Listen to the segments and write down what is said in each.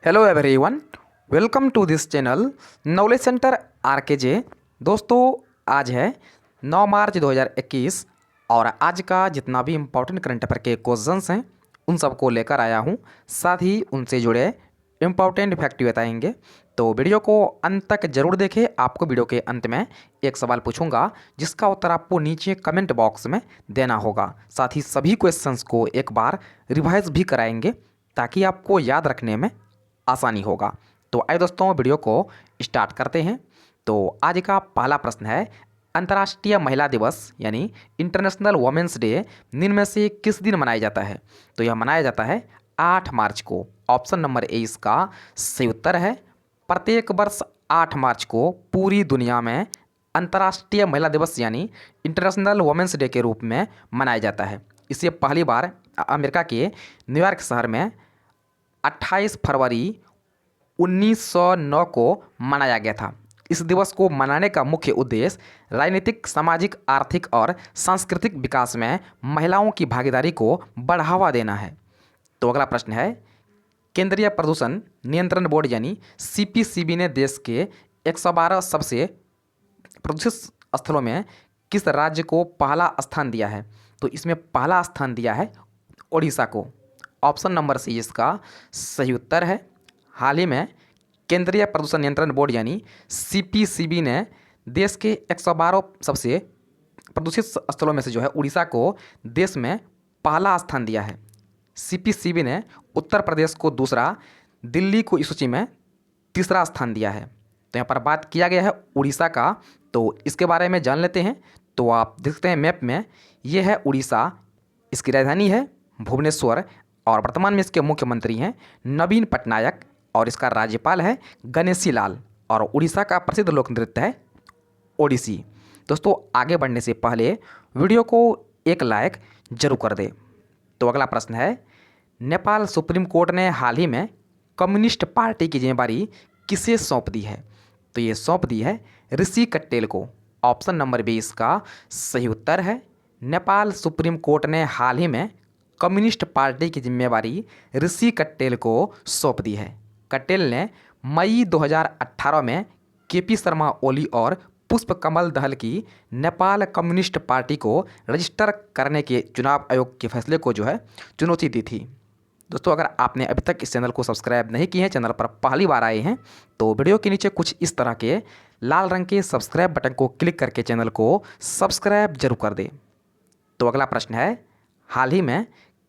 Hello everyone, welcome to this channel knowledge centre RKJ. दोस्तों, आज है 9 मार्च 2021 और आज का जितना भी इम्पोर्टेंट करंट अफेयर के क्वेश्चंस हैं उन सबको लेकर आया हूं। साथ ही उनसे जुड़े इम्पोर्टेंट फैक्ट बताएंगे, तो वीडियो को अंत तक जरूर देखें। आपको वीडियो के अंत में एक सवाल पूछूंगा जिसका उत्तर आपको नीचे कमेंट बॉक्स में देना होगा। साथ ही सभी क्वेश्चंस को एक बार रिवाइज भी कराएंगे ताकि आपको याद रखने में आसानी होगा। तो आइए दोस्तों, वीडियो को स्टार्ट करते हैं। तो आज का पहला प्रश्न है, अंतर्राष्ट्रीय महिला दिवस यानी इंटरनेशनल वुमेन्स डे निम्न में से किस दिन मनाया जाता है? तो यह मनाया जाता है 8 मार्च को। ऑप्शन नंबर ए इसका सही उत्तर है। प्रत्येक वर्ष 8 मार्च को पूरी दुनिया में अंतर्राष्ट्रीय महिला दिवस यानी इंटरनेशनल वुमेन्स डे के रूप में मनाया जाता है। इसे पहली बार अमेरिका के न्यूयॉर्क शहर में 28 फरवरी 1909 को मनाया गया था। इस दिवस को मनाने का मुख्य उद्देश्य राजनीतिक, सामाजिक, आर्थिक और सांस्कृतिक विकास में महिलाओं की भागीदारी को बढ़ावा देना है। तो अगला प्रश्न है, केंद्रीय प्रदूषण नियंत्रण बोर्ड यानी सीपीसीबी ने देश के 112 सबसे प्रदूषित स्थलों में किस राज्य को पहला स्थान दिया है? तो इसमें पहला स्थान दिया है ओडिशा को। ऑप्शन नंबर सी इसका सही उत्तर है। हाल ही में केंद्रीय प्रदूषण नियंत्रण बोर्ड यानी सीपीसीबी ने देश के 112 सबसे प्रदूषित स्थलों में से जो है उड़ीसा को देश में पहला स्थान दिया है। सीपीसीबी ने उत्तर प्रदेश को दूसरा, दिल्ली को इस सूची में तीसरा स्थान दिया है। तो यहाँ पर बात किया गया है उड़ीसा का, तो इसके बारे में जान लेते हैं। तो आप देखते हैं मैप में, ये है उड़ीसा। इसकी राजधानी है भुवनेश्वर और वर्तमान में इसके मुख्यमंत्री हैं नवीन पटनायक और इसका राज्यपाल है गणेशी लाल। और उड़ीसा का प्रसिद्ध लोक नृत्य है ओडिसी। दोस्तों, आगे बढ़ने से पहले वीडियो को एक लाइक जरूर कर दे। तो अगला प्रश्न है, नेपाल सुप्रीम कोर्ट ने हाल ही में कम्युनिस्ट पार्टी की जिम्मेदारी किसे सौंप दी है? तो ये सौंप दी है ऋषि कट्टेल को। ऑप्शन नंबर बी इसका सही उत्तर है। नेपाल सुप्रीम कोर्ट ने हाल ही में कम्युनिस्ट पार्टी की जिम्मेवारी ऋषि कट्टेल को सौंप दी है। कट्टेल ने मई 2018 में केपी शर्मा ओली और पुष्प कमल दहल की नेपाल कम्युनिस्ट पार्टी को रजिस्टर करने के चुनाव आयोग के फैसले को जो है चुनौती दी थी। दोस्तों, अगर आपने अभी तक इस चैनल को सब्सक्राइब नहीं किए हैं, चैनल पर पहली बार आए हैं, तो वीडियो के नीचे कुछ इस तरह के लाल रंग के सब्सक्राइब बटन को क्लिक करके चैनल को सब्सक्राइब जरूर कर दें। तो अगला प्रश्न है, हाल ही में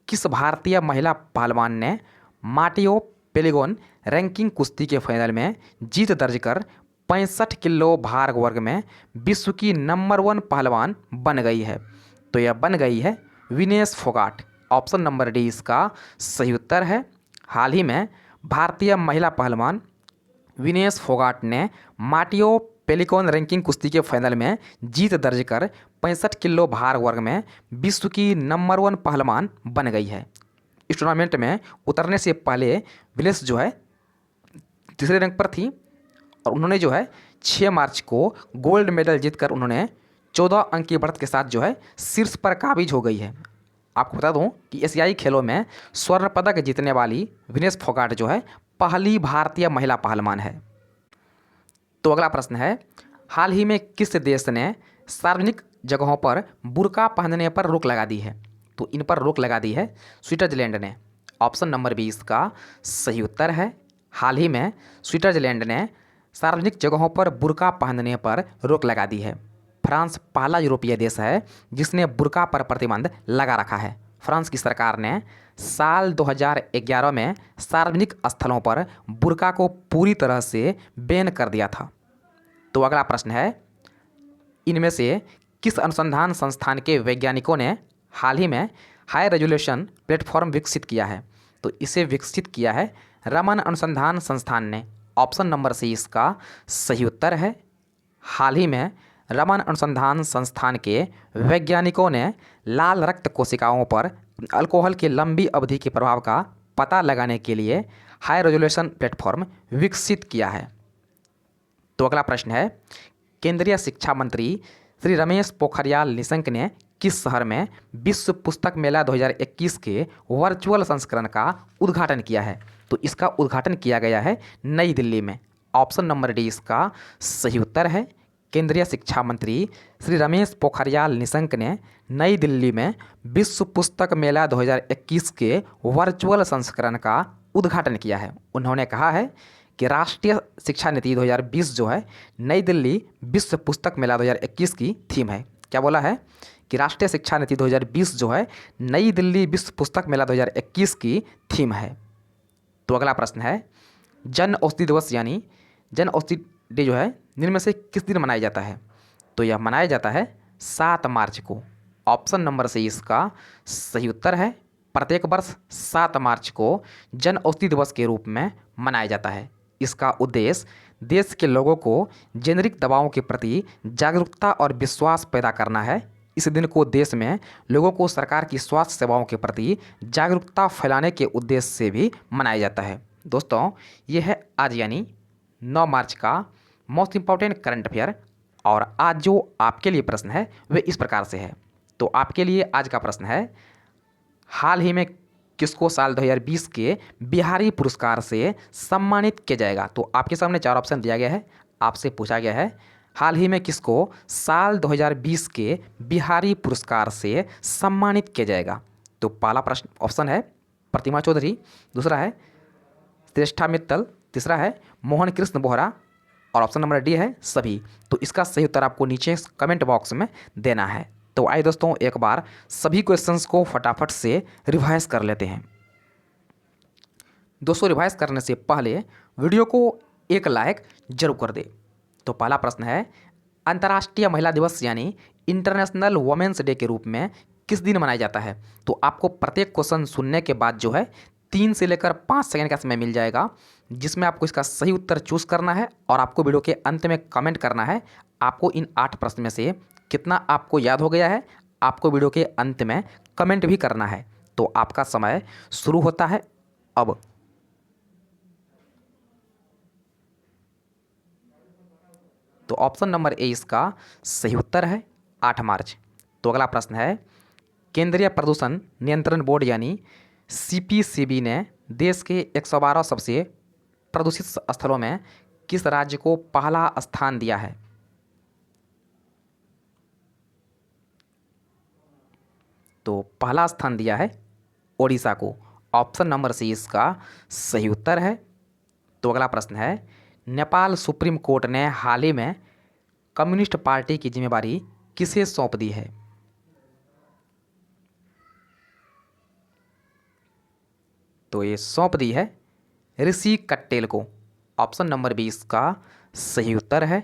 किस भारतीय महिला पहलवान ने माटियो पेलिगोन रैंकिंग कुश्ती के फाइनल में जीत दर्ज कर 65 किलो भार वर्ग में विश्व की नंबर 1 पहलवान बन गई है? तो यह बन गई है Vinesh Phogat. Option number D इसका सही उत्तर है। हाल ही में भारतीय महिला पहलवान विनेश फोगाट ने माटियो पेलिकॉन रैंकिंग कुश्ती के फाइनल में जीत दर्ज कर 65 किलो भार वर्ग में विश्व की नंबर 1 पहलवान बन गई है। इस टूर्नामेंट में उतरने से पहले विनेश जो है तीसरे रैंक पर थी और उन्होंने जो है 6 मार्च को गोल्ड मेडल जीतकर उन्होंने 14 अंक की बढ़त के साथ जो है शीर्ष पर काबिज हो गई है। आपको बता दूं कि एशियाई खेलों में स्वर्ण पदक जीतने वाली विनेश फोगाट जो है पहली भारतीय महिला पहलवान है। तो अगला प्रश्न है, हाल ही में किस देश ने सार्वजनिक जगहों पर बुर्का पहनने पर रोक लगा दी है? तो इन पर रोक लगा दी है स्विट्जरलैंड ने। ऑप्शन नंबर बी इसका सही उत्तर है। हाल ही में स्विट्जरलैंड ने सार्वजनिक जगहों पर बुर्का पहनने पर रोक लगा दी है। फ्रांस पहला यूरोपीय देश है जिसने बुर्का पर प्रतिबंध लगा रखा है। फ्रांस की सरकार ने साल 2011 में सार्वजनिक स्थलों पर बुर्का को पूरी तरह से बैन कर दिया था। तो अगला प्रश्न है, इनमें से किस अनुसंधान संस्थान के वैज्ञानिकों ने हाल ही में हाई रेजोल्यूशन प्लेटफॉर्म विकसित किया है? तो इसे विकसित किया है रमन अनुसंधान संस्थान ने। ऑप्शन नंबर सी इसका सही उत्तर है। हाल ही में रमन अनुसंधान संस्थान के वैज्ञानिकों ने लाल रक्त कोशिकाओं पर अल्कोहल के लंबी अवधि के प्रभाव का पता लगाने के लिए हाई रेजोल्यूशन प्लेटफॉर्म विकसित किया है। तो अगला प्रश्न है, केंद्रीय शिक्षा मंत्री श्री रमेश पोखरियाल निशंक ने किस शहर में विश्व पुस्तक मेला 2021 के वर्चुअल संस्करण का उद्घाटन किया है? तो इसका उद्घाटन किया गया है नई दिल्ली में। ऑप्शन नंबर डी इसका सही उत्तर है। केंद्रीय शिक्षा मंत्री श्री रमेश पोखरियाल निशंक ने नई दिल्ली में विश्व पुस्तक मेला 2021 के वर्चुअल संस्करण का उद्घाटन किया है। उन्होंने कहा है कि राष्ट्रीय शिक्षा नीति 2020 जो है नई दिल्ली विश्व पुस्तक मेला 2021 की थीम है। क्या बोला है कि राष्ट्रीय शिक्षा नीति 2020 जो है नई दिल्ली विश्व पुस्तक मेला 2021 की थीम है। तो अगला प्रश्न है, जन औषधि दिवस यानी जन औषधि डे जो है निम्न में से किस दिन मनाया जाता है? तो यह मनाया जाता है 7 मार्च को। ऑप्शन नंबर सी इसका सही उत्तर है। प्रत्येक वर्ष 7 मार्च को जन औषधि दिवस के रूप में मनाया जाता है। इसका उद्देश्य देश के लोगों को जेनरिक दवाओं के प्रति जागरूकता और विश्वास पैदा करना है। इस दिन को देश में लोगों को सरकार की स्वास्थ्य सेवाओं के प्रति जागरूकता फैलाने के उद्देश्य से भी मनाया जाता है। दोस्तों, ये है आज यानी 9 मार्च का मोस्ट इम्पॉर्टेंट करंट अफेयर। और आज जो आपके लिए प्रश्न है वह इस प्रकार से है। तो आपके लिए आज का प्रश्न है, हाल ही में किसको साल 2020 के बिहारी पुरस्कार से सम्मानित किया जाएगा? तो आपके सामने 4 ऑप्शन दिया गया है। आपसे पूछा गया है हाल ही में किसको साल 2020 के बिहारी पुरस्कार से सम्मानित किया जाएगा? तो पहला प्रश्न ऑप्शन है प्रतिमा चौधरी, दूसरा है श्रेष्ठा मित्तल, तीसरा है मोहन कृष्ण बोहरा और ऑप्शन नंबर डी है सभी। तो इसका सही उत्तर आपको नीचे कमेंट बॉक्स में देना है। तो आइए दोस्तों एक बार सभी क्वेश्चंस को फटाफट से रिवाइज कर लेते हैं। दोस्तों, रिवाइज करने से पहले वीडियो को एक लाइक जरूर कर दे। तो पहला प्रश्न है, अंतर्राष्ट्रीय महिला दिवस यानी इंटरनेशनल वुमेन्स डे के रूप में किस दिन मनाया जाता है? तो आपको प्रत्येक क्वेश्चन सुनने के बाद जो है 3 से लेकर 5 सेकंड का समय मिल जाएगा, जिसमें आपको इसका सही उत्तर चूज करना है और आपको वीडियो के अंत में कमेंट करना है आपको इन 8 प्रश्न में से कितना आपको याद हो गया है। आपको वीडियो के अंत में कमेंट भी करना है। तो आपका समय शुरू होता है अब। तो ऑप्शन नंबर ए इसका सही उत्तर है 8 मार्च। तो अगला प्रश्न है, केंद्रीय प्रदूषण नियंत्रण बोर्ड यानी सीपीसीबी ने देश के 112 सबसे प्रदूषित स्थलों में किस राज्य को पहला स्थान दिया है? तो पहला स्थान दिया है ओडिशा को। ऑप्शन नंबर सी इसका सही उत्तर है। तो अगला प्रश्न है, नेपाल सुप्रीम कोर्ट ने हाल ही में कम्युनिस्ट पार्टी की जिम्मेदारी किसे सौंप दी है? तो ये सौंप दी है ऋषि कट्टेल को। ऑप्शन नंबर बी इसका सही उत्तर है।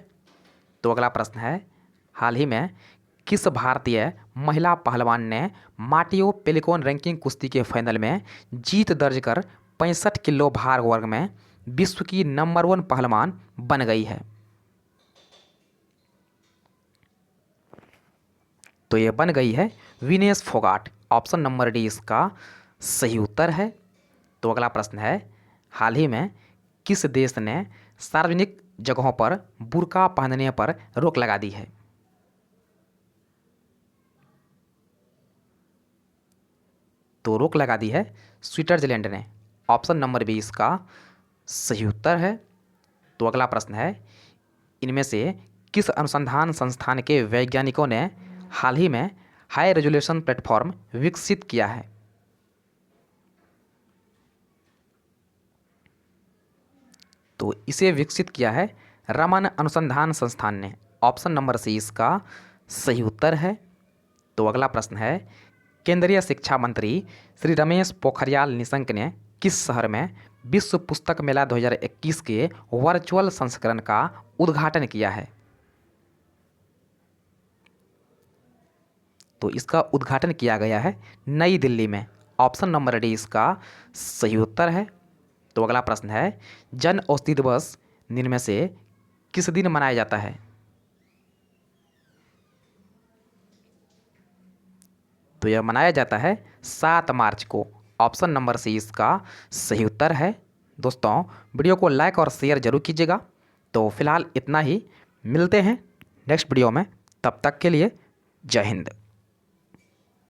तो अगला प्रश्न है, हाल ही में किस भारतीय महिला पहलवान ने माटियो पेलिकॉन रैंकिंग कुश्ती के फाइनल में जीत दर्ज कर 65 किलो भार वर्ग में विश्व की नंबर 1 पहलवान बन गई है? तो ये बन गई है Vinesh Phogat. Option number D इसका सही उत्तर है। तो अगला प्रश्न है, हाल ही में किस देश ने सार्वजनिक जगहों पर बुर्का पहनने पर रोक लगा दी है? तो रोक लगा दी है स्विट्जरलैंड ने। ऑप्शन नंबर बी इसका सही उत्तर है। तो अगला प्रश्न है, इनमें से किस अनुसंधान संस्थान के वैज्ञानिकों ने हाल ही में हाई रेजोल्यूशन प्लेटफॉर्म विकसित किया है? तो इसे विकसित किया है रमन अनुसंधान संस्थान ने। ऑप्शन नंबर सी इसका सही उत्तर है। तो अगला प्रश्न है, केंद्रीय शिक्षा मंत्री श्री रमेश पोखरियाल निशंक ने किस शहर में विश्व पुस्तक मेला 2021 के वर्चुअल संस्करण का उद्घाटन किया है? तो इसका उद्घाटन किया गया है नई दिल्ली में। ऑप्शन नंबर डी इसका सही उत्तर है। तो अगला प्रश्न है, जन औषधि दिवस निम्न में से किस दिन मनाया जाता है? तो यह मनाया जाता है 7 मार्च को। ऑप्शन नंबर सी इसका सही उत्तर है। दोस्तों, वीडियो को लाइक और शेयर जरूर कीजिएगा। तो फिलहाल इतना ही, मिलते हैं नेक्स्ट वीडियो में। तब तक के लिए जय हिंद।